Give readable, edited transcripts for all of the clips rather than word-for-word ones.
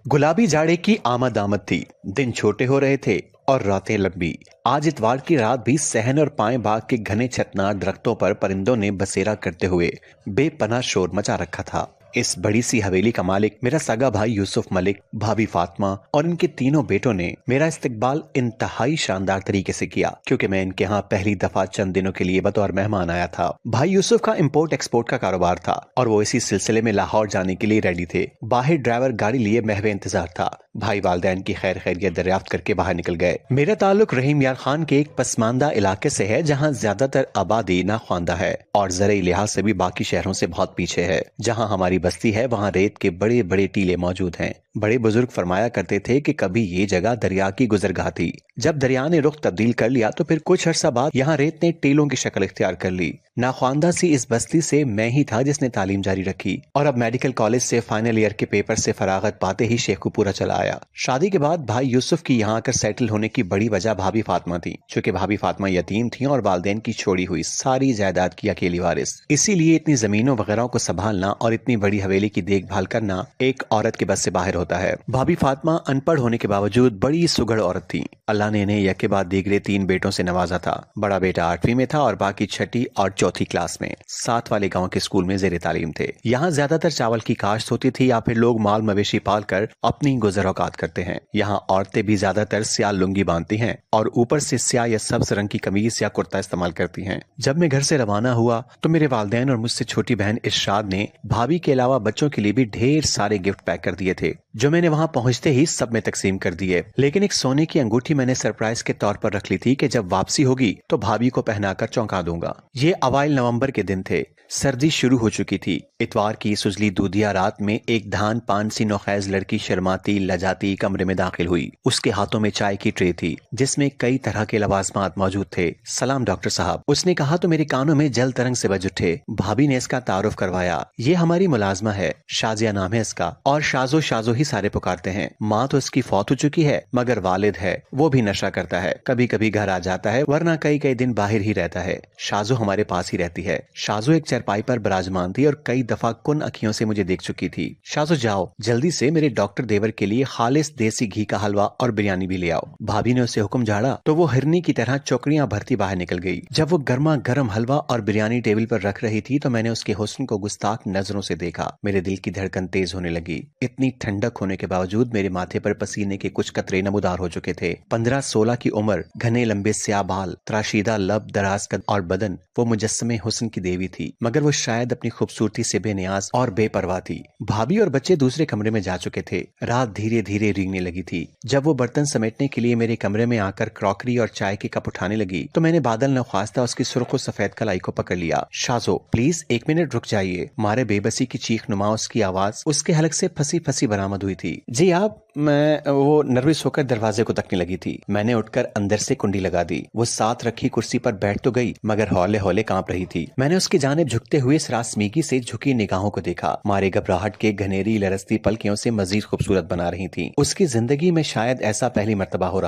गुलाबी जाड़े की आमद थी। दिन छोटे हो रहे थे और रातें लंबी। आज इतवार की रात भी सहन और पाए बाग के घने छतनार दरख्तों पर परिंदों ने बसेरा करते हुए बेपनाह शोर मचा रखा था। इस बड़ी सी हवेली का मालिक मेरा सगा भाई यूसुफ मलिक, भाभी फातिमा और इनके तीनों बेटों ने मेरा इस्तकबाल इंतहाई शानदार तरीके से किया, क्योंकि मैं इनके यहाँ पहली दफा चंद दिनों के लिए बतौर मेहमान आया था। भाई यूसुफ का इंपोर्ट एक्सपोर्ट का कारोबार था और वो इसी सिलसिले में लाहौर जाने के लिए रेडी थे। बाहर ड्राइवर गाड़ी लिए महवे इंतजार था। भाई वालदैन की खैर खैरियत दरियाफ्त करके बाहर निकल गए। मेरा ताल्लुक रहीम यार खान के एक पसमानदा इलाके से है, जहाँ ज्यादातर आबादी नाख्वानदा है और ज़राई लिहाज से भी बाकी शहरों से बहुत पीछे है। जहाँ हमारी बस्ती है वहाँ रेत के बड़े बड़े टीले मौजूद हैं। बड़े बुजुर्ग फरमाया करते थे कि कभी ये जगह दरिया की गुजरगाह थी। जब दरिया ने रुख तब्दील कर लिया तो फिर कुछ अर्सा बाद यहाँ रेत ने टीलों की शक्ल इख्तियार कर ली। नाख्वानदा सी इस बस्ती से मैं ही था जिसने तालीम जारी रखी और अब मेडिकल कॉलेज से फाइनल ईयर के पेपर से फरागत पाते ही शेखुपुरा चला आया। शादी के बाद भाई यूसुफ की यहाँ आकर सेटल होने की बड़ी वजह भाभी फातिमा थी, क्योंकि भाभी फातिमा यतीम थी और वालदेन की छोड़ी हुई सारी जायदाद की अकेली वारिस। इसीलिए इतनी जमीनों वगैरह को संभालना और इतनी बड़ी हवेली की देखभाल करना एक औरत के बस से बाहर होता है। भाभी फातिमा अनपढ़ होने के बावजूद बड़ी सुगढ़ औरत थी। अल्लाह ने इन्हें यके बाद दीगरे 3 बेटों से नवाजा था। बड़ा बेटा 8वीं में था और बाकी 6ठी और 4थी क्लास में। साथ वाले गांव के स्कूल में जेर तालीम थे। यहाँ ज्यादातर चावल की काश्त होती थी या फिर लोग माल मवेशी पाल कर अपनी गुजर औकात करते हैं। यहाँ औरतें भी ज्यादातर स्याह लुंगी बांधती हैं और ऊपर से स्याह या सब्ज रंग की कमीज या कुर्ता इस्तेमाल करती हैं। जब मैं घर से रवाना हुआ तो मेरे वालदैन और मुझसे छोटी बहन इरशाद ने भाभी के अलावा बच्चों के लिए भी ढेर सारे गिफ्ट पैक कर दिए थे, जो मैंने वहां पहुंचते ही सब में तकसीम कर दिए। लेकिन एक सोने की अंगूठी मैंने सरप्राइज के तौर पर रख ली थी कि जब वापसी होगी तो भाभी को पहनाकर चौंका दूंगा। ये अवाइल नवंबर के दिन थे। सर्दी शुरू हो चुकी थी। इतवार की सुजली दूधिया रात में एक धान पान सी नौखैज लड़की शर्माती लजाती कमरे में दाखिल हुई। उसके हाथों में चाय की ट्रे थी जिसमें कई तरह के लवाजमात मौजूद थे। सलाम डॉक्टर साहब, उसने कहा तो मेरे कानों में जल तरंग से बज उठे। भाभी ने इसका तारुफ करवाया। ये हमारी मुलाजमा है, शाजिया नाम है इसका, और शाजो शाजो ही सारे पुकारते हैं। माँ तो इसकी फौत हो चुकी है मगर वालिद है, वो भी नशा करता है। कभी कभी घर आ जाता है वरना कई कई दिन बाहर ही रहता है। शाजो हमारे पास ही रहती है। शाजो एक चरपाई पर विराजमान थी और कई दफा कुन अखियों से मुझे देख चुकी थी। शाजो जाओ जल्दी से मेरे डॉक्टर देवर के लिए खालिस देसी घी का हलवा और बिरयानी भी ले आओ। भाभी ने उसे हुक्म झाड़ा तो वो हिरनी की तरह चौकड़ियां भरती बाहर निकल गई। जब वो गर्मा गर्म हलवा और बिरयानी टेबल पर रख रही थी तो मैंने उसके हुस्न को गुस्ताख नजरों से देखा। मेरे दिल की धड़कन तेज होने लगी। इतनी ठंडक होने के बावजूद मेरे माथे पर पसीने के कुछ कतरे नमूदार हो चुके थे। 15-16 की उम्र, घने लंबे स्याह बाल, तराशीदा लब, दराज कद और बदन। वो मुजस्समे हुस्न की देवी थी, मगर वो शायद अपनी खूबसूरती से बेनियाज और बेपरवाह थी। भाभी और बच्चे दूसरे कमरे में जा चुके थे। रात धीरे धीरे रेंगने लगी थी। जब वो बर्तन समेटने के लिए मेरे कमरे में आकर क्रॉकरी और चाय के कप उठाने लगी तो मैंने बादल नख्वास्ता उसकी सुर्ख सफेद कलाई को पकड़ लिया। शाजो प्लीज 1 मिनट रुक जाइए। मारे बेबसी की चीख नुमा उसकी आवाज उसके हलक से फंसी फंसी बरामद हुई थी। जी आप, मैं वो नर्वस होकर दरवाजे को तकने लगी थी। मैंने उठकर अंदर से कुंडी लगा दी। वो साथ रखी कुर्सी पर बैठ तो गई मगर हौले हौले कांप रही थी। मैंने उसकी जानिब झुकते हुए सरासमीगी से झुकी निगाहों को देखा। मारे घबराहट के घनेरी लरसती पलकियों से मजीद खूबसूरत बना रही थी। उसकी जिंदगी में शायद ऐसा पहली मर्तबा हो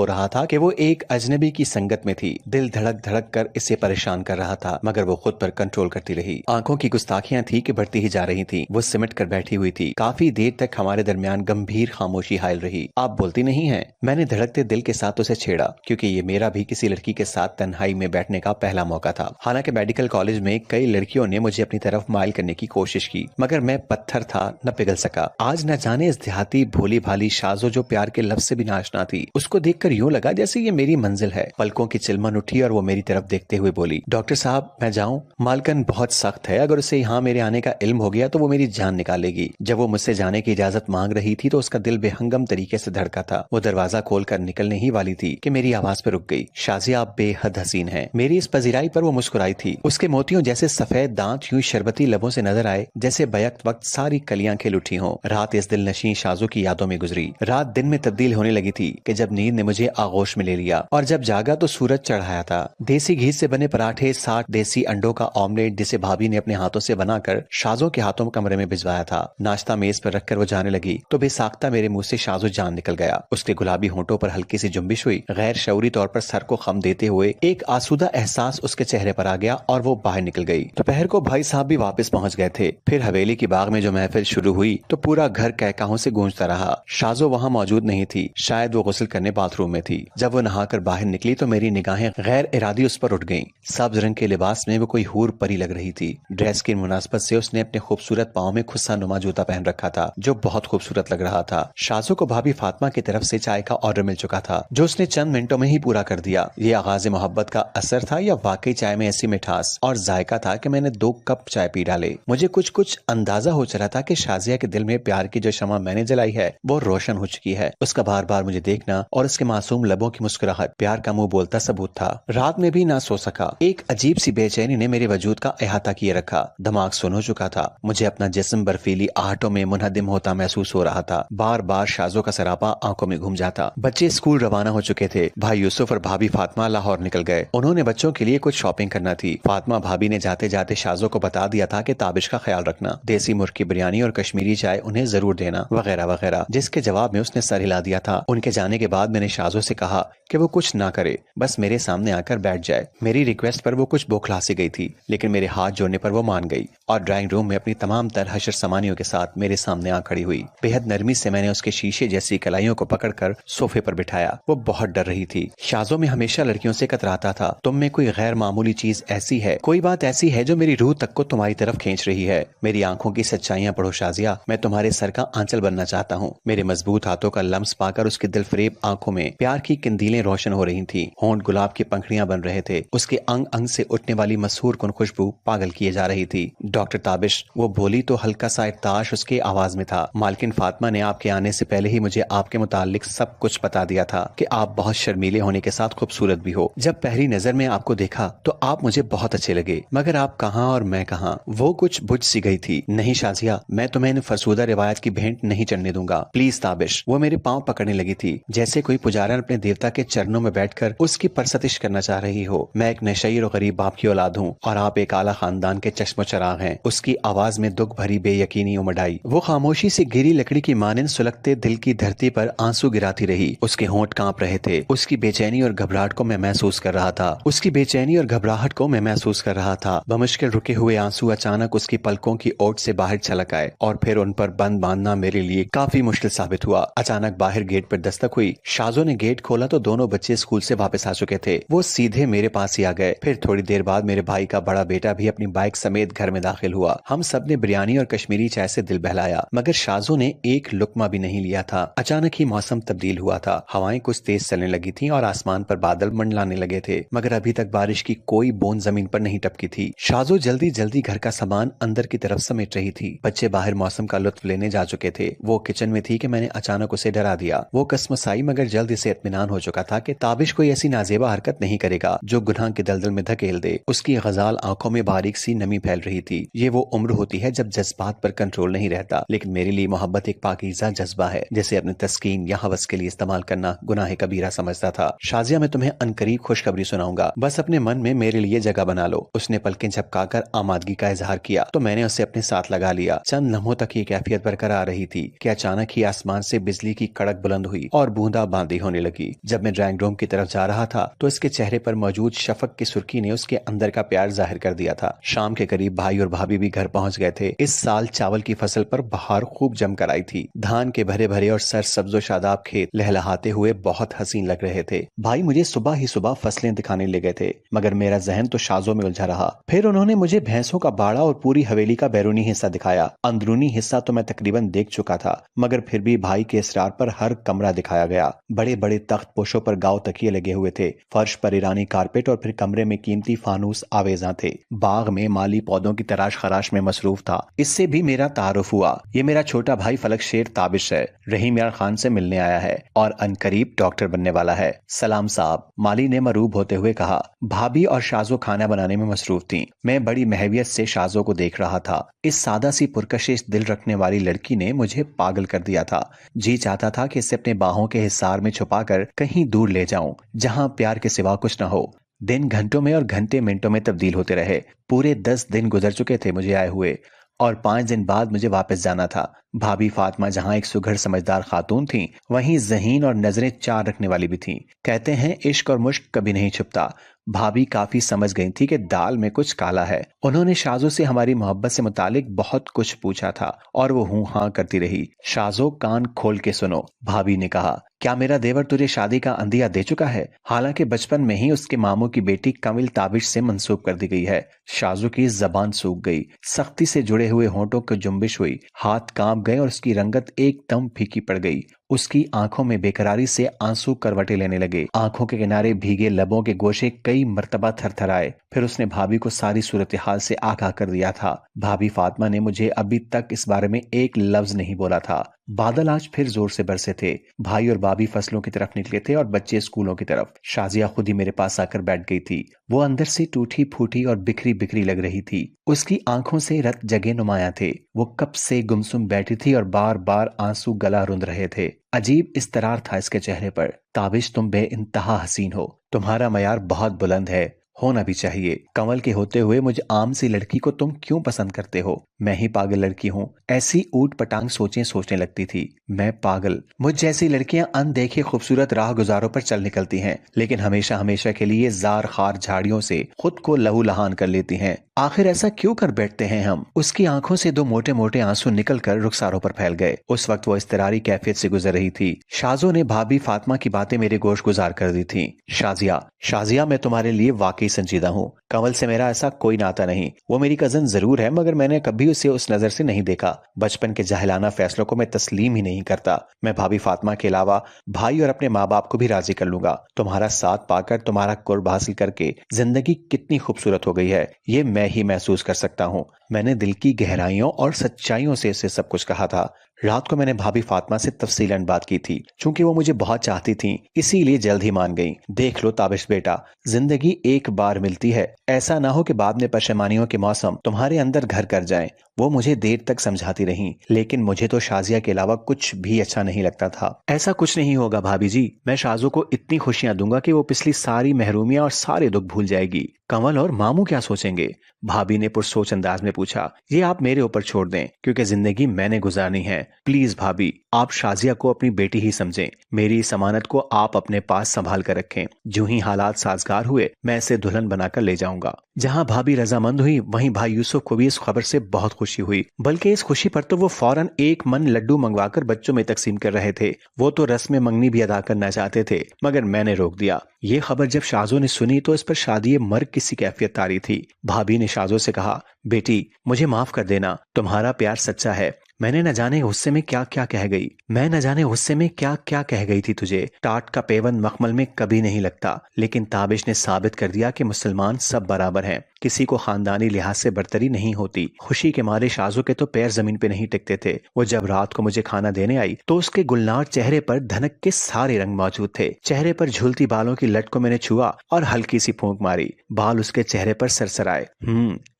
रहा था कि वो एक अजनबी की संगत में थी। दिल धड़क धड़क कर इसे परेशान कर रहा था मगर वो खुद पर कंट्रोल करती रही। आंखों की गुस्ताखियां थी कि बढ़ती ही जा रही थी। वो सिमट कर बैठी हुई थी। काफी देर तक हमारे दरमियान गंभीर खामोशी हायल रही। आप बोलती नहीं हैं? मैंने धड़कते दिल के साथ उसे छेड़ा, क्योंकि ये मेरा भी किसी लड़की के साथ तन्हाई में बैठने का पहला मौका था। हालांकि मेडिकल कॉलेज में कई लड़कियों ने मुझे अपनी तरफ माइल करने की कोशिश की मगर मैं पत्थर था, न पिघल सका। आज न जाने इस देहाती भोली भाली शाजो जो प्यार के लफ्ज से भी नाशना थी, उसको देखकर यूं लगा जैसे ये मेरी मंजिल है। पलकों की चिलमन उठी और वो मेरी तरफ देखते हुए बोली, डॉक्टर साहब मैं जाऊं? मालकन बहुत सख्त है, अगर उसे यहाँ मेरे आने का इल्म हो गया तो वो मेरी जान निकालेगी। जब वो मुझसे जाने की इजाजत मांग रही थी तो उसका दिल बेहंगम तरीके से धड़का था। वो दरवाजा खोलकर निकलने ही वाली थी कि मेरी आवाज पर रुक गई। शाजिया आप बेहद हसीन हैं। मेरी इस पजीराई पर वो मुस्कुराई थी। उसके मोतियों जैसे सफेद दांत यूं शरबती लबों से नजर आए जैसे बैक वक्त सारी कलियां खिल उठी हों। रात इस दिल नशीं शाजो की यादों में गुजरी। रात दिन में तब्दील होने लगी थी कि जब नींद ने मुझे आगोश में ले लिया और जब जागा तो सूरज चढ़ाया था। देसी घी से बने पराठे, 60 देसी अंडों का ऑमलेट जिसे भाभी ने अपने हाथों से बनाकर शाजो के हाथों कमरे में भिजवाया था। नाश्ता मेज पर रखकर वो जाने लगी तो बेसाख्ता मेरे मुंह से शाजो जान निकल गया। उसके गुलाबी होंठों पर हल्की सी जुम्बिश हुई। गैर शऊरी तौर पर सर को खम देते हुए एक आसूदा एहसास उसके चेहरे पर आ गया और वो बाहर निकल गई। दोपहर को भाई साहब भी वापस पहुंच गए थे। फिर हवेली की बाग में जो महफिल शुरू हुई तो पूरा घर कहकाहों से गूंजता रहा। शाजो वहां मौजूद नहीं थी, शायद वो गुस्ल करने बाथरूम में थी। जब वो नहाकर बाहर निकली तो मेरी निगाहें गैर इरादी उस पर उठ गईं। सब्ज रंग के लिबास में वो कोई हूर परी लग रही थी। ड्रेस की मुनासबत से उसने अपने खूबसूरत पाँव में खुस्सा नुमा जूता पहन रखा था जो बहुत खूबसूरत लग रहा था। शाजो को भाभी फातिमा की तरफ से चाय का ऑर्डर मिल चुका था जो उसने चंद मिनटों में ही पूरा कर दिया। ये आगाज मोहब्बत का असर था या वाकई चाय में ऐसी मिठास और जायका था कि मैंने 2 कप चाय पी डाले। मुझे कुछ कुछ अंदाजा हो चला था कि शाजिया के दिल में प्यार की जो शमा मैंने जलाई है वो रोशन हो चुकी है। उसका बार बार मुझे देखना और उसके मासूम लबों की मुस्कुराहट प्यार का मुंह बोलता सबूत था। रात में भी ना सो सका। एक अजीब सी बेचैनी ने मेरे वजूद का अहाता किए रखा। दिमाग सुन हो चुका था। मुझे अपना जिस्म बर्फीली आहटों में मुनहदिम होता महसूस हो रहा था। बार बार शाजो का सरापा आंखों में घूम जाता। बच्चे स्कूल रवाना हो चुके थे। भाई यूसुफ और भाभी फातिमा लाहौर निकल गए। उन्होंने बच्चों के लिए कुछ शॉपिंग करना थी। फातिमा भाभी ने जाते जाते शाजो को बता दिया था कि ताबिश का ख्याल रखना, देसी मुर्ग की बिरयानी और कश्मीरी चाय उन्हें जरूर देना, वगैरह वगैरह, जिसके जवाब में उसने सर हिला दिया था। उनके जाने के बाद मैंने शाजो से कहा कि वो कुछ ना करे, बस मेरे सामने आकर बैठ जाए। मेरी रिक्वेस्ट पर वो कुछ बौखला सी गई थी, लेकिन मेरे हाथ जोड़ने पर वो मान गई और ड्राइंग रूम में अपनी तमाम तर हशर सामानियों के साथ मेरे सामने आ खड़ी हुई। बेहद नरमी से मैंने उसके शीशे जैसी कलाइयों को पकड़कर सोफे पर बिठाया। वो बहुत डर रही थी। शाजो में हमेशा लड़कियों से कतराता था। तुम में कोई गैर मामूली चीज ऐसी है, कोई बात ऐसी है जो मेरी रूह तक को तुम्हारी तरफ खींच रही है। मेरी आंखों की सच्चाइयां पढ़ो शाजिया, मैं तुम्हारे सर का आंचल बनना चाहता हूँ। मेरे मजबूत हाथों का लम्स पाकर उसकी दिलफरेब आंखों में प्यार की किंदीलें रोशन हो रही थी। होंठ गुलाब की पंखड़ियां बन रहे थे। उसके अंग अंग से उठने वाली मशहूर कुन खुशबू पागल किए जा रही थी। डॉक्टर ताबिश, वो बोली तो हल्का सा इत्ताश उसके आवाज में था। मालकिन फातिमा ने आपके आने से पहले ही मुझे आपके मुतालिक सब कुछ बता दिया था कि आप बहुत शर्मीले होने के साथ खूबसूरत भी हो। जब पहली नजर में आपको देखा तो आप मुझे बहुत अच्छे लगे, मगर आप कहाँ और मैं कहाँ, वो कुछ बुझ सी गई थी। नहीं शाजिया, मैं तुम्हें इन फरसूदा रिवायत की भेंट नहीं चढ़ने दूंगा, प्लीज ताबिश। वो मेरे पांव पकड़ने लगी थी जैसे कोई पुजारन अपने देवता के चरणों में बैठकर उसकी परसतिश करना चाह रही हो। मैं एक नशईर और गरीब बाप की औलाद हूँ और आप एक आला खानदान के चश्मो चराग हैं। उसकी आवाज में दुख भरी बेयकीनी उमड़ आई। वो खामोशी से गिरी लकड़ी की मानिंद सुलगते दिल की धरती पर आंसू गिराती रही। उसके होंठ कांप रहे थे। उसकी बेचैनी और घबराहट को मैं महसूस कर रहा था। उसकी बेचैनी और घबराहट को मैं महसूस कर रहा था। बमुश्किल रुके हुए आंसू अचानक उसकी पलकों की ओट से बाहर छलक आए और फिर उन पर बंद बांधना मेरे लिए काफी मुश्किल साबित हुआ। अचानक बाहर गेट पर दस्तक हुई। शाजो ने गेट खोला तो दोनों बच्चे स्कूल से वापस आ चुके थे। वो सीधे मेरे पास ही आ गए। फिर थोड़ी देर बाद मेरे भाई का बड़ा बेटा भी अपनी बाइक समेत घर में दाखिल हुआ। हम सब ने बिरयानी और कश्मीरी चाय से दिल बहलाया, मगर शाजो ने एक लुकमा भी नहीं लिया था। अचानक ही मौसम तब्दील हुआ था। हवाएं कुछ तेज चलने लगी थीं और आसमान पर बादल मंडलाने लगे थे, मगर अभी तक बारिश की कोई बूंद जमीन पर नहीं टपकी थी। शाजो जल्दी जल्दी घर का सामान अंदर की तरफ समेट रही थी। बच्चे बाहर मौसम का लुत्फ लेने जा चुके थे। वो किचन में थी कि मैंने अचानक उसे डरा दिया। वो कसमसाई मगर जल्द से इत्मीनान हो चुका था कि ताबिश कोई ऐसी नाजेबा हरकत नहीं करेगा जो गुनाह के दलदल में धकेल दे। उसकी गजाल आंखों में बारीक सी नमी फैल रही थी। ये वो उम्र होती है जब जज्बात पर कंट्रोल नहीं रहता, लेकिन मेरे लिए मोहब्बत एक पाकीज़ा जज्बा है जिसे अपने तस्कीन या हवस के लिए इस्तेमाल करना गुनाह कबीरा समझता था। शाजिया, मैं तुम्हें अनकरीब खुशखबरी सुनाऊंगा, बस अपने मन में मेरे लिए जगह बना लो। उसने पलकें झपकाकर आमादगी का इजहार किया तो मैंने उसे अपने साथ लगा लिया। चंद लम्हों तक ये कैफियत बरकरार रही थी कि अचानक ही आसमान से बिजली की कड़क बुलंद हुई और बूंदा बांदी होने लगी। जब मैं ड्राइंग रूम की तरफ जा रहा था तो इसके चेहरे पर मौजूद शफक की सुर्खी ने उसके अंदर का प्यार जाहिर कर दिया था। शाम के करीब भाई और भाभी भी घर पहुंच गए थे। इस साल चावल की फसल पर बहार खूब जमकर आई थी। धान के भरे भरे और सरसब्जो शादाब खेत लहलहाते हुए बहुत हसीन लग रहे थे। भाई मुझे सुबह ही सुबह फसलें दिखाने ले गए थे, मगर मेरा जहन तो शाजों में उलझा रहा। फिर उन्होंने मुझे भैंसों का बाड़ा और पूरी हवेली का बैरूनी हिस्सा दिखाया। अंदरूनी हिस्सा तो मैं तकरीबन देख चुका था, मगर फिर भी भाई के इसरार पर हर कमरा दिखाया गया। बड़े बड़े तख्त पोशों पर गाव तकिए लगे हुए थे। फर्श पर ईरानी कारपेट और फिर कमरे में कीमती फानूस आवेजा थे। बाग में माली पौधों की तराश खराश में मसरूफ था। इससे भी मेरा तारुफ हुआ। ये मेरा छोटा भाई फलक शेर ताबिश है। रहीम यार खान से मिलने आया है और अनकरीब डॉक्टर बनने वाला है। सलाम साहब, माली ने मरूब होते हुए कहा। भाभी और शाजो खाना बनाने में मसरूफ थीं। मैं बड़ी महवियत से शाजो को देख रहा था। इस सादा सी पुरकशिश दिल रखने वाली लड़की ने मुझे पागल कर दिया था। जी चाहता था कि इसे अपने बाहों के हिसार में छुपाकर कहीं दूर ले जाऊं, जहां प्यार के सिवा कुछ न हो। दिन घंटों में और घंटे मिनटों में तब्दील होते रहे। पूरे 10 दिन गुजर चुके थे मुझे आए हुए। और 5 दिन बाद मुझे वापस जाना था। भाभी फातिमा जहाँ एक सुघड़ समझदार खातून थी, वहीं ज़हीन और नजरें चार रखने वाली भी थी। कहते हैं इश्क और मुश्क कभी नहीं छुपता। भाभी काफी समझ गई थी कि दाल में कुछ काला है। उन्होंने शाजो से हमारी मोहब्बत से मुतालिक बहुत कुछ पूछा था और वो हूं हां करती रही। शाजो कान खोल के सुनो, भाभी ने कहा, क्या मेरा देवर तुझे शादी का अंदिया दे चुका है? हालांकि बचपन में ही उसके मामू की बेटी कमिल ताबिश से मंसूब कर दी गई है। शाजो की जबान सूख गई, सख्ती से जुड़े हुए होंठों की जुम्बिश हुई, हाथ कांप गए और उसकी रंगत एकदम फीकी पड़ गई। उसकी आंखों में बेकरारी से आंसू करवटे लेने लगे। आंखों के किनारे भीगे लबों के गोशे कई मर्तबा थरथराए। फिर उसने भाभी को सारी सूरत हाल से आगाह कर दिया था। भाभी फातिमा ने मुझे अभी तक इस बारे में एक लफ्ज नहीं बोला था। बादल आज फिर जोर से बरसे थे। भाई और भाभी फसलों की तरफ निकले थे और बच्चे स्कूलों की तरफ। शाजिया खुद ही मेरे पास आकर बैठ गई थी। वो अंदर से टूटी फूटी और बिखरी बिखरी लग रही थी। उसकी आंखों से रत जगे नुमाया थे। वो कब से गुमसुम बैठी थी और बार बार आंसू गला रुंध रहे थे। अजीब इस्तरार था इसके चेहरे पर। ताबिश, तुम बेइंतहा हसीन हो। तुम्हारा मयार बहुत बुलंद है, होना भी चाहिए। कंवल के होते हुए मुझ आम सी लड़की को तुम क्यों पसंद करते हो? मैं ही पागल लड़की हूँ? ऐसी ऊट पटांग सोचें सोचने लगती थी। मैं पागल? मुझ जैसी लड़कियां अनदेखे खूबसूरत राह गुजारों पर चल निकलती हैं, लेकिन हमेशा हमेशा के लिए जार खार झाड़ियों से खुद को लहू लहान कर लेती हैं। आखिर ऐसा क्यों कर बैठते हैं हम? उसकी आंखों से दो मोटे मोटे आंसू निकलकर रुखसारों पर फैल गए। उस वक्त वो इस्तरारी कैफियत से गुजर रही थी। शाजो ने भाभी फातिमा की बातें मेरे गोश गुजार कर दी थी। शाजिया, शाजिया, मैं तुम्हारे लिए वाकई संजीदा हूँ। कंवल से मेरा ऐसा कोई नाता नहीं। वो मेरी कजन जरूर है, मगर मैंने कभी उसे उस नजर से नहीं देखा। बचपन के जाहिलाना फैसलों को मैं तस्लीम ही नहीं करता। मैं भाभी फातिमा के अलावा भाई और अपने माँ बाप को भी राजी कर लूंगा। तुम्हारा साथ पाकर, तुम्हारा कुर्ब हासिल करके जिंदगी कितनी खूबसूरत हो गई है, ये मैं ही महसूस कर सकता हूँ। मैंने दिल की गहराइयों और सच्चाइयों से इसे सब कुछ कहा था। रात को मैंने भाभी फातिमा से तफसीलन बात की थी। चूंकि वो मुझे बहुत चाहती थी, इसीलिए जल्द ही मान गई। देख लो ताबिश बेटा, जिंदगी एक बार मिलती है। ऐसा ना हो कि बाद में पशेमानियों के मौसम तुम्हारे अंदर घर कर जाएं। वो मुझे देर तक समझाती रही, लेकिन मुझे तो शाजिया के अलावा कुछ भी अच्छा नहीं लगता था। ऐसा कुछ नहीं होगा भाभी जी। मैं शाजो को इतनी खुशियां दूंगा कि वो पिछली सारी महरूमियां और सारे दुख भूल जाएगी। कंवल और मामू क्या सोचेंगे? भाभी ने पुरसोच अंदाज में पूछा। ये आप मेरे ऊपर छोड़ दें, क्योंकि जिंदगी मैंने गुजारनी है। प्लीज भाभी, आप शाजिया को अपनी बेटी ही समझें। मेरी इस अमानत को आप अपने पास संभाल कर रखें। जो ही हालात साजगार हुए, मैं इसे दुल्हन बनाकर ले जाऊंगा। जहां भाभी रजामंद हुई, वहीं भाई यूसुफ को भी इस खबर से बहुत खुशी हुई। बल्कि इस खुशी पर तो वो फौरन एक मन लड्डू मंगवाकर बच्चों में तकसीम कर रहे थे। वो तो रस्म मंगनी भी अदा करना चाहते थे, मगर मैंने रोक दिया। ये खबर जब शाजो ने सुनी तो इस पर शादी मर्ग किसी कैफियत तारी थी। भाभी ने शाजो से कहा, बेटी मुझे माफ कर देना, तुम्हारा प्यार सच्चा है। मैंने न जाने गुस्से में क्या क्या कह गई। मैं न जाने गुस्से में क्या क्या कह गई थी तुझे। टाट का पेवन मखमल में कभी नहीं लगता, लेकिन ताबिश ने साबित कर दिया कि मुसलमान सब बराबर हैं। किसी को खानदानी लिहाज से बरतरी नहीं होती। खुशी के मारे शाजो के तो पैर जमीन पे नहीं टिकते थे। वो जब रात को मुझे खाना देने आई तो उसके गुलनार चेहरे पर धनक के सारे रंग मौजूद थे। चेहरे पर झूलती बालों की लट को मैंने छुआ और हल्की सी फूंक मारी। बाल उसके चेहरे पर सरसराए।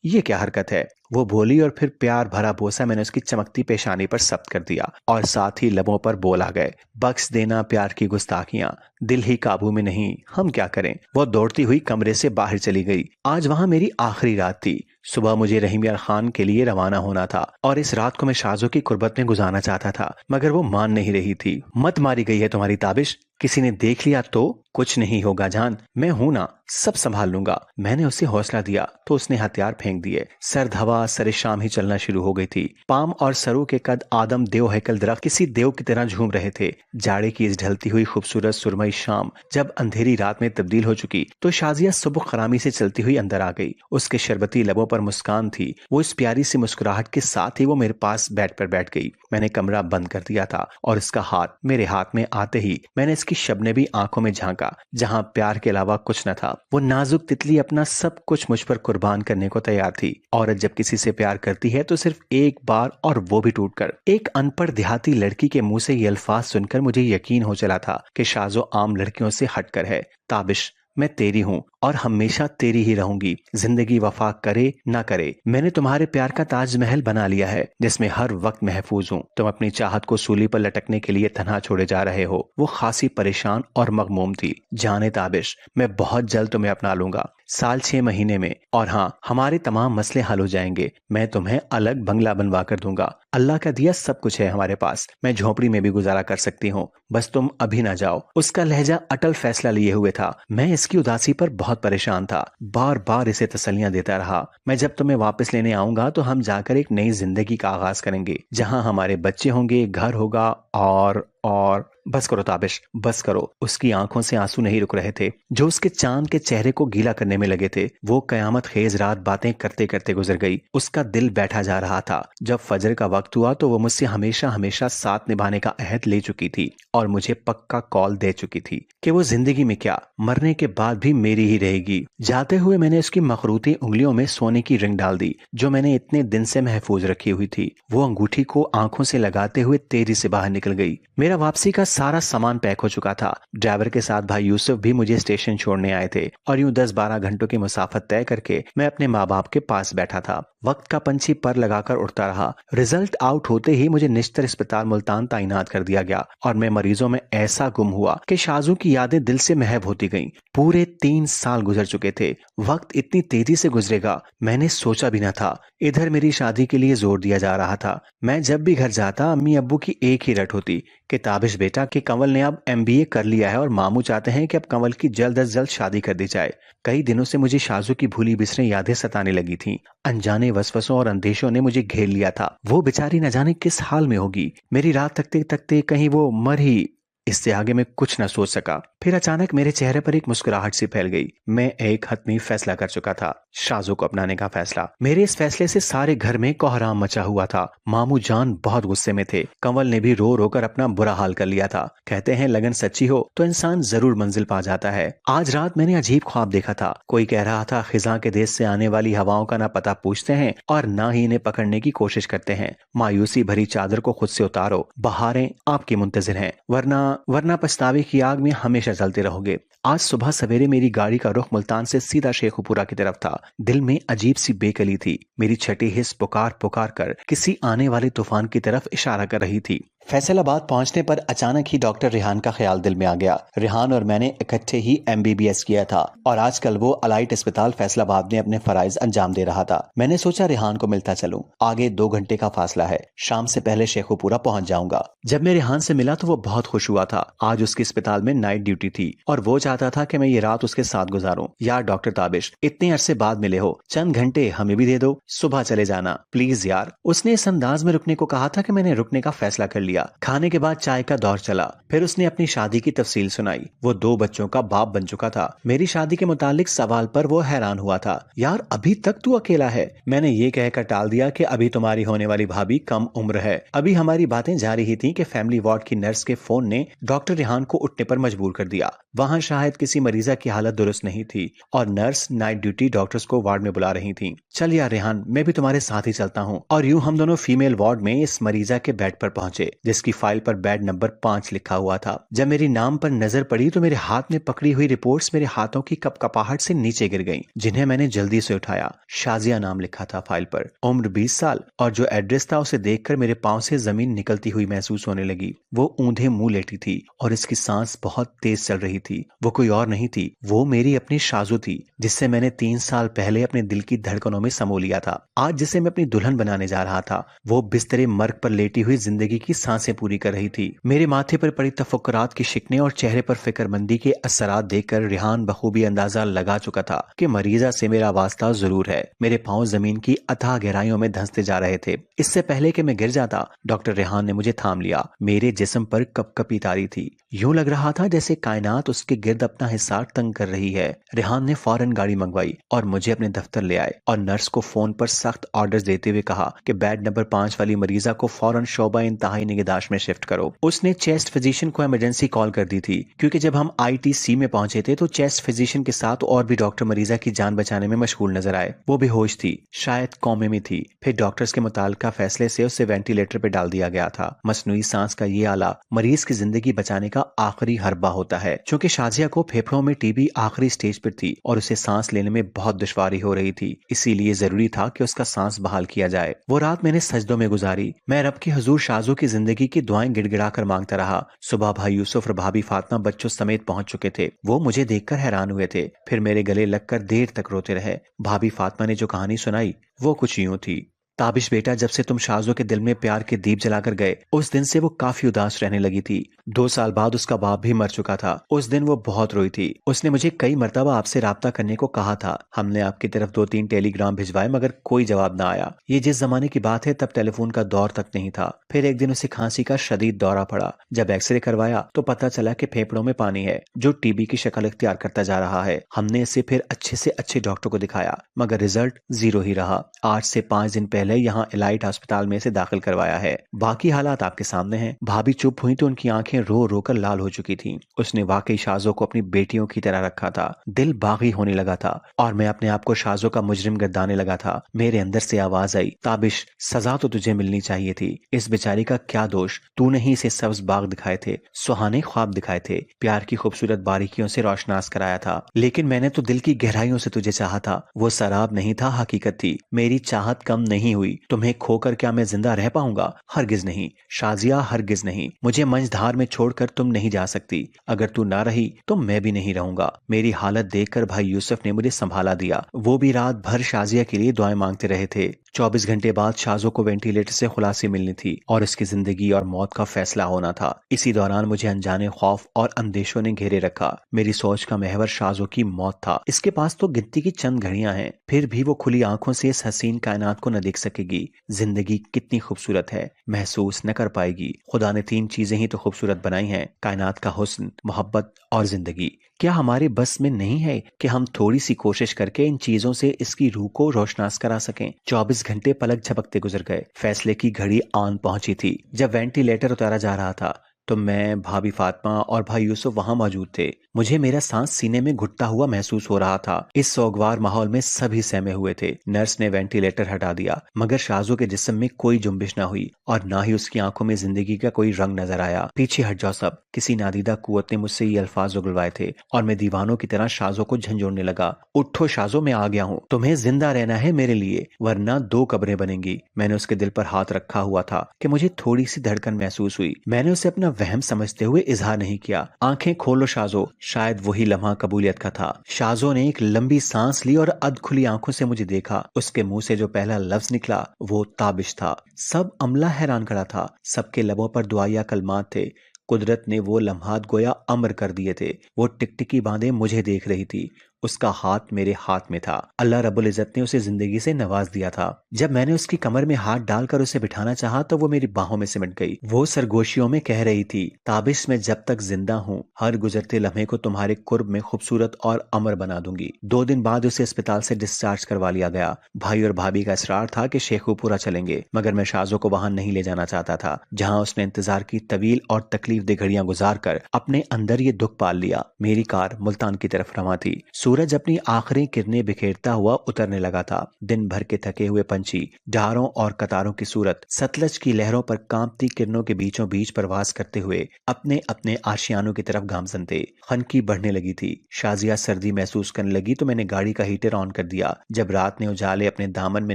ये क्या हरकत है? वो बोली और फिर प्यार भरा बोसा मैंने उसकी चमकती पेशानी पर सब्त कर दिया और साथ ही लबों पर बोल आ गए, बख्श देना प्यार की गुस्ताखियां, दिल ही काबू में नहीं, हम क्या करें। वो दौड़ती हुई कमरे से बाहर चली गई। आज वहां मेरी आखिरी रात थी। सुबह मुझे रहीम यार खान के लिए रवाना होना था और इस रात को मैं शाजो की कुर्बत में गुजारना चाहता था, मगर वो मान नहीं रही थी। मत मारी गई है तुम्हारी ताबिश, किसी ने देख लिया तो? कुछ नहीं होगा जान, मैं हूं ना, सब संभाल लूंगा। मैंने उसे हौसला दिया तो उसने हथियार फेंक दिए। सर्द हवा सरे शाम ही चलना शुरू हो गई थी। पाम और सरू के कद आदम देव हैकल दरख्त किसी देव की तरह झूम रहे थे। जाड़े की इस ढलती हुई खूबसूरत सुरमई शाम जब अंधेरी रात में तब्दील हो चुकी तो शाजिया सुबह खरामी से चलती हुई अंदर आ गई। उसके शरबती लबों पर मुस्कान थी। वो इस प्यारी सी मुस्कुराहट के साथ ही वो मेरे पास बेड पर बैठ गई। मैंने कमरा बंद कर दिया था और इसका हाथ मेरे हाथ में आते ही मैंने इसकी शबनबी आंखों में झांका, जहां प्यार के अलावा कुछ न था। वो नाजुक तितली अपना सब कुछ मुझ पर कुर्बान करने को तैयार थी। औरत जब किसी से प्यार करती है तो सिर्फ एक बार, और वो भी टूटकर। एक अनपढ़ देहाती लड़की के मुंह से ये अल्फाज सुनकर मुझे यकीन हो चला था कि शाजो आम लड़कियों से हटकर है। ताबिश, मैं तेरी हूँ और हमेशा तेरी ही रहूंगी, जिंदगी वफा करे ना करे। मैंने तुम्हारे प्यार का ताजमहल बना लिया है जिसमें हर वक्त महफूज हूँ। तुम अपनी चाहत को सूली पर लटकने के लिए तन्हा छोड़े जा रहे हो। वो खासी परेशान और मगमूम थी। जाने ताबिश, मैं बहुत जल्द तुम्हें अपना लूंगा। साल 6 महीने में, और हाँ, हमारे तमाम मसले हल हो जाएंगे। मैं तुम्हें अलग बंगला बनवा कर दूंगा। अल्लाह का दिया सब कुछ है हमारे पास। मैं झोपड़ी में भी गुजारा कर सकती हूँ, बस तुम अभी ना जाओ। उसका लहजा अटल फैसला लिए हुए था। मैं इसकी उदासी पर बहुत परेशान था। बार बार इसे तसल्लियां देता रहा। मैं जब तुम्हें वापस लेने आऊंगा तो हम जाकर एक नई जिंदगी का आगाज करेंगे, जहां हमारे बच्चे होंगे, घर होगा, और बस करो ताबिश, बस करो। उसकी आंखों से आंसू नहीं रुक रहे थे, जो उसके चांद के चेहरे को गीला करने में लगे थे। वो कयामत खेज रात बातें करते करते गुजर गई। उसका दिल बैठा जा रहा था। जब फजर का वक्त हुआ तो वो मुझसे हमेशा हमेशा साथ निभाने का अहद ले चुकी थी और मुझे पक्का कॉल दे चुकी थी कि वो जिंदगी में क्या, मरने के बाद भी मेरी ही रहेगी। जाते हुए मैंने उसकी मखरूती उंगलियों में सोने की रिंग डाल दी, जो मैंने इतने दिन से महफूज रखी हुई थी। वो अंगूठी को आंखों से लगाते हुए तेजी से बाहर निकल गई। मेरा वापसी का सारा सामान पैक हो चुका था। ड्राइवर के साथ भाई यूसुफ भी मुझे स्टेशन छोड़ने आए थे, और यूं 10-12 घंटों की मुसाफत तय करके मैं अपने माँ बाप के पास बैठा था। वक्त का पंछी पर लगाकर उड़ता रहा। रिजल्ट आउट होते ही मुझे निश्तर अस्पताल मुल्तान तैनात कर दिया गया, और मैं मरीजों में ऐसा गुम हुआ कि शाजू की यादें दिल से महव होती गईं। पूरे 3 साल गुजर चुके थे। वक्त इतनी तेजी से गुजरेगा मैंने सोचा भी न था। इधर मेरी शादी के लिए जोर दिया जा रहा था। मैं जब भी घर जाता अम्मी अब्बू की एक ही रट होती कि ताबिश बेटा, कि कंवल ने अब MBA कर लिया है और मामू चाहते हैं कि अब कंवल की जल्द अज जल्द शादी कर दी जाए। कई दिनों से मुझे शाजू की भूली बिसरी यादें सताने लगी थीं। अनजाने वसवसों और अंदेशों ने मुझे घेर लिया था। वो बेचारी न जाने किस हाल में होगी। मेरी रात तकते तकते कहीं वो मर ही। इससे आगे मैं कुछ न सोच सका। फिर अचानक मेरे चेहरे पर एक मुस्कुराहट सी फैल गई। मैं एक हतमी फैसला कर चुका था, शाजू को अपनाने का फैसला। मेरे इस फैसले से सारे घर में कोहराम मचा हुआ था। मामू जान बहुत गुस्से में थे। कंवल ने भी रो रो कर अपना बुरा हाल कर लिया था। कहते हैं लगन सच्ची हो तो इंसान जरूर मंजिल पा जाता है। आज रात मैंने अजीब ख्वाब देखा था। कोई कह रहा था खिजा के देश से आने वाली हवाओं का ना पता पूछते हैं और ना ही इन्हें पकड़ने की कोशिश करते हैं। मायूसी भरी चादर को खुद से उतारो, बहारें आपकी मुंतजिर हैं, वरना पछतावे की आग में हमेशा जलते रहोगे। आज सुबह सवेरे मेरी गाड़ी का रुख मुल्तान से सीधा शेखुपुरा की तरफ था। दिल में अजीब सी बेकली थी। मेरी छठी हिस्स पुकार पुकार कर किसी आने वाले तूफान की तरफ इशारा कर रही थी। फैसलाबाद पहुंचने पर अचानक ही डॉक्टर रेहान का ख्याल दिल में आ गया। रेहान और मैंने इकट्ठे ही MBBS किया था, और आजकल वो अलाइट अस्पताल फैसलाबाद में अपने फराइज अंजाम दे रहा था। मैंने सोचा रेहान को मिलता चलूं। आगे 2 घंटे का फासला है। शाम से पहले शेखुपुरा पहुंच जाऊंगा। जब मैं रेहान से मिला तो वो बहुत खुश हुआ था। आज उसके अस्पताल में नाइट ड्यूटी थी और वो चाहता था कि मैं ये रात उसके साथ गुजारूं। यार डॉक्टर ताबिश, इतने अरसे बाद मिले हो, चंद घंटे हमें भी दे दो। सुबह चले जाना प्लीज यार। उसने इस अंदाज में रुकने को कहा था कि मैंने रुकने का फैसला कर लिया। खाने के बाद चाय का दौर चला। फिर उसने अपनी शादी की तफसील सुनाई। वो 2 बच्चों का बाप बन चुका था। मेरी शादी के मुतालिक सवाल पर वो हैरान हुआ था। यार अभी तक तू अकेला है? मैंने ये कहकर टाल दिया कि अभी तुम्हारी होने वाली भाभी कम उम्र है। अभी हमारी बातें जारी ही थी कि फैमिली वार्ड की नर्स के फोन ने डॉक्टर रेहान को उठने पर मजबूर कर दिया। वहाँ शायद किसी मरीजा की हालत दुरुस्त नहीं थी और नर्स नाइट ड्यूटी डॉक्टर्स को वार्ड में बुला रही थी। चल यार रेहान, मैं भी तुम्हारे साथ ही चलता हूँ। और यूं हम दोनों फीमेल वार्ड में इस मरीजा के बेड पर पहुंचे, जिसकी फाइल पर बेड नंबर 5 लिखा हुआ था। जब मेरी नाम पर नजर पड़ी तो मेरे हाथ में पकड़ी हुई रिपोर्ट्स मेरे हाथों की कपकपाहट से नीचे गिर गईं, जिन्हें मैंने जल्दी से उठाया। शाजिया नाम लिखा था फाइल पर, उम्र 20 साल, और जो एड्रेस था उसे देखकर मेरे पांव से जमीन निकलती हुई महसूस होने लगी। वो ऊंधे मुंह लेटी थी और इसकी सांस बहुत तेज चल रही थी। वो कोई और नहीं थी, वो मेरी अपनी शाजू थी, जिससे मैंने 3 साल पहले अपने दिल की धड़कनों में समो लिया था। आज जिसे मैं अपनी दुल्हन बनाने जा रहा था, वो बिस्तरे मर्ग पर लेटी हुई जिंदगी की सांसें पूरी कर रही थी। मेरे माथे पर पड़ी तफक्कुरात की शिकने और चेहरे पर फिक्रमंदी के असरात देखकर रेहान बखूबी अंदाजा लगा चुका था कि मरीजा से मेरा वास्ता जरूर है। मेरे पांव जमीन की अथाह गहराइयों में धंसते जा रहे थे। इससे पहले कि मैं गिर जाता, डॉक्टर रेहान ने मुझे थाम लिया। मेरे जिस्म पर कपकपी तारी थी। यूं लग रहा था जैसे कायनात उसके गिर्द अपना हिसार तंग कर रही है। रेहान ने फौरन गाड़ी मंगवाई और मुझे अपने दफ्तर ले आए और नर्स को फोन पर सख्त ऑर्डर्स देते हुए कहा कि बेड नंबर 5 वाली मरीजा को फौरन शोबा इंतहाई निगहदाश्त में शिफ्ट करो। उसने चेस्ट फिजिशियन को इमरजेंसी कॉल कर दी थी, क्योंकि जब हम ITC में पहुंचे थे तो चेस्ट फिजिशियन के साथ और भी डॉक्टर मरीजा की जान बचाने में मशगूल नजर आए। वो बेहोश थी, शायद कोमे में थी। फिर डॉक्टर्स के मुताल्लिका फैसले से उसे वेंटिलेटर पर डाल दिया गया था। मसनूई सांस का ये आला मरीज की जिंदगी बचाने का आखिरी हरबा होता है। चूंकि शाजिया को फेफड़ों में TB आखिरी स्टेज पर थी और उसे सांस लेने में बहुत दुश्वारी हो रही थी, इसीलिए जरूरी था कि उसका सांस बहाल किया जाए। वो रात मैंने सजदों में गुजारी। मैं रब के हुजूर शाजू की जिंदगी जिंदगी की दुआएं गिड़गिड़ा कर मांगता रहा। सुबह भाई यूसुफ और भाभी फातिमा बच्चों समेत पहुंच चुके थे। वो मुझे देखकर हैरान हुए थे, फिर मेरे गले लगकर देर तक रोते रहे। भाभी फातिमा ने जो कहानी सुनाई वो कुछ यूं थी। ताबिश बेटा, जब से तुम शाजो के दिल में प्यार के दीप जलाकर गए, उस दिन से वो काफी उदास रहने लगी थी। 2 साल बाद उसका बाप भी मर चुका था। उस दिन वो बहुत रोई थी। उसने मुझे कई मर्तबा आपसे राब्ता करने को कहा था। हमने आपकी तरफ 2-3 टेलीग्राम भिजवाए मगर कोई जवाब ना आया। ये जिस जमाने की बात है तब टेलीफोन का दौर तक नहीं था। फिर एक दिन उसे खांसी का शदीद दौरा पड़ा। जब एक्सरे करवाया तो पता चला कि फेफड़ों में पानी है जो टीबी की शक्ल इख्तियार करता जा रहा है। हमने इसे फिर अच्छे से अच्छे डॉक्टर को दिखाया मगर रिजल्ट 0 ही रहा। आज से 5 दिन पहले यहाँ इलाइट अस्पताल में से दाखिल करवाया है। बाकी हालात आपके सामने हैं। भाभी चुप हुई तो उनकी आंखें रो रो कर लाल हो चुकी थीं। उसने वाकई शाजो को अपनी बेटियों की तरह रखा था। दिल बागी होने लगा था और मैं अपने आप को शाजो का मुजरिम गर्दाने लगा था। मेरे अंदर से आवाज आई, ताबिश, सजा तो तुझे मिलनी चाहिए थी। इस बेचारी का क्या दोष? तूने ही इसे सब्ज बाग दिखाए थे, सुहाने ख्वाब दिखाए थे, प्यार की खूबसूरत बारीकियों से रोशनास कराया था। लेकिन मैंने तो दिल की गहराइयों से तुझे चाहा था। वो शराब नहीं था, हकीकत थी। मेरी चाहत कम नहीं हुई। तुम्हें खोकर क्या मैं जिंदा रह पाऊंगा? हरगिज नहीं शाजिया, हरगिज नहीं। मुझे मंझधार में छोड़कर तुम नहीं जा सकती। अगर तू ना रही तो मैं भी नहीं रहूंगा। मेरी हालत देखकर भाई यूसुफ ने मुझे संभाला दिया। वो भी रात भर शाजिया के लिए दुआएं मांगते रहे थे। 24 घंटे बाद शाजो को वेंटिलेटर से खुलासी मिलनी थी और इसकी जिंदगी और मौत का फैसला होना था। इसी दौरान मुझे अनजाने खौफ और अंदेशों ने घेरे रखा। मेरी सोच का महवर शाजो की मौत था। इसके पास तो गिनती की चंद घड़ियां हैं, फिर भी वो खुली आंखों से इस हसीन कायनात को न देख सकेगी। जिंदगी कितनी खूबसूरत है, महसूस न कर पाएगी। खुदा ने 3 चीजें ही तो खूबसूरत बनाई हैं, कायनात का हुस्न, मोहब्बत और जिंदगी। क्या हमारे बस में नहीं है कि हम थोड़ी सी कोशिश करके इन चीजों से इसकी रूह को रोशनास करा सकें? 24 घंटे पलक झपकते गुजर गए। फैसले की घड़ी आन पहुंची थी। जब वेंटिलेटर उतारा जा रहा था तो मैं, भाभी फातिमा और भाई यूसुफ वहां मौजूद थे। मुझे मेरा सांस सीने में घुटता हुआ महसूस हो रहा था। इस सोगवार माहौल में सभी सहमे हुए थे। नर्स ने वेंटिलेटर हटा दिया मगर शाजो के जिस्म में कोई जुम्बिश न हुई और ना ही उसकी आंखों में जिंदगी का कोई रंग नजर आया। पीछे हट जाओ सब, किसी नादीदा कुव्वत ने मुझसे ये अल्फाज उगलवाए थे और मैं दीवानों की तरह शाजो को झंझोड़ने लगा। उठो शाजो, मैं आ गया हूँ। तुम्हें जिंदा रहना है मेरे लिए, वरना 2 कब्रें बनेंगी। मैंने उसके दिल पर हाथ रखा हुआ था कि मुझे थोड़ी सी धड़कन महसूस हुई। मैंने उसे अपना वहम समझते हुए इजहार नहीं किया। आंखें खोलो शाजो। शायद वही लम्हा कबूलियत का था। शाजो ने एक लंबी सांस ली और अध खुली आंखों से मुझे देखा। उसके मुंह से जो पहला लफ्ज निकला वो ताबिश था। सब अमला हैरान खड़ा था। सबके लबों पर दुआया कलमात थे। कुदरत ने वो लम्हात गोया अमर कर दिए थे। वो टिकटिकी बांधे मुझे देख रही थी। उसका हाथ मेरे हाथ में था। अल्लाह रब्बुल इज्जत ने उसे जिंदगी से नवाज दिया था। जब मैंने उसकी कमर में हाथ डालकर उसे बिठाना चाहा तो वो मेरी बाहों में सिमट गई। वो सरगोशियों में कह रही थी, ताबिश, मैं जब तक जिंदा हूँ हर गुजरते लम्हे को तुम्हारे कुर्ब में खूबसूरत और अमर बना दूंगी। 2 दिन बाद उसे अस्पताल से डिस्चार्ज करवा लिया गया। भाई और भाभी का इसरार था कि शेखुपुरा चलेंगे मगर मैं शाजो को वहां नहीं ले जाना चाहता था जहां उसने इंतजार की तवील और तकलीफ दे घड़ियां गुजार कर अपने अंदर ये दुख पाल लिया। मेरी कार मुल्तान की तरफ रवाना थी। सूरज अपनी आखिरी किरणें बिखेरता हुआ उतरने लगा था। दिन भर के थके हुए पंछी ढारों और कतारों की सूरत सतलज की लहरों पर कांपती किरणों के बीचों बीच प्रवास करते हुए अपने अपने आशियानों की तरफ गामजन थे। खनकी बढ़ने लगी थी। शाजिया सर्दी महसूस करने लगी तो मैंने गाड़ी का हीटर ऑन कर दिया। जब रात ने उजाले अपने दामन में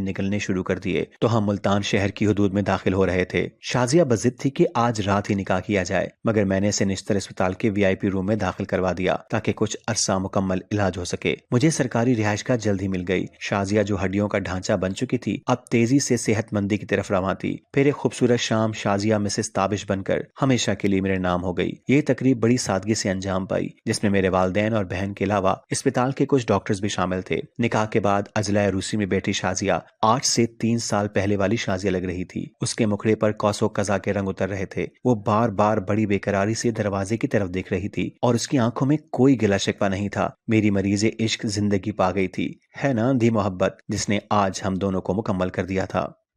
निकलने शुरू कर दिए तो हम मुल्तान शहर की हुदूद में दाखिल हो रहे थे। शाजिया बजिद थी कि आज रात ही निकाह किया जाए मगर मैंने इसे निश्तर अस्पताल के VIP रूम में दाखिल करवा दिया ताकि कुछ अरसा मुकम्मल इलाज हो सके। मुझे सरकारी रिहाइश का जल्द ही मिल गई। शाजिया जो हड्डियों का ढांचा बन चुकी थी अब तेजी से सेहतमंदी की तरफ रवाना थी। फिर एक खूबसूरत शाम शाजिया मिसेस ताबिश बनकर हमेशा के लिए मेरे नाम हो गई। ये तकरीब बड़ी सादगी से अंजाम पाई जिसमें मेरे वालिदैन और बहन के अलावा अस्पताल के कुछ डॉक्टर्स भी शामिल थे। निकाह के बाद अजला रूसी में बैठी शाजिया 8 से 3 साल पहले वाली शाजिया लग रही थी। उसके मुखड़े पर कौसो कजा के रंग उतर रहे थे। वो बार बार बड़ी बेकरारी से दरवाजे की तरफ देख रही थी और उसकी आंखों में कोई गिला शिकवा नहीं था। मेरी मरीज इश्क जिंदगी पा गई थी। है ना दी मोहब्बत जिसने आज हम दोनों को मुकम्मल कर दिया था।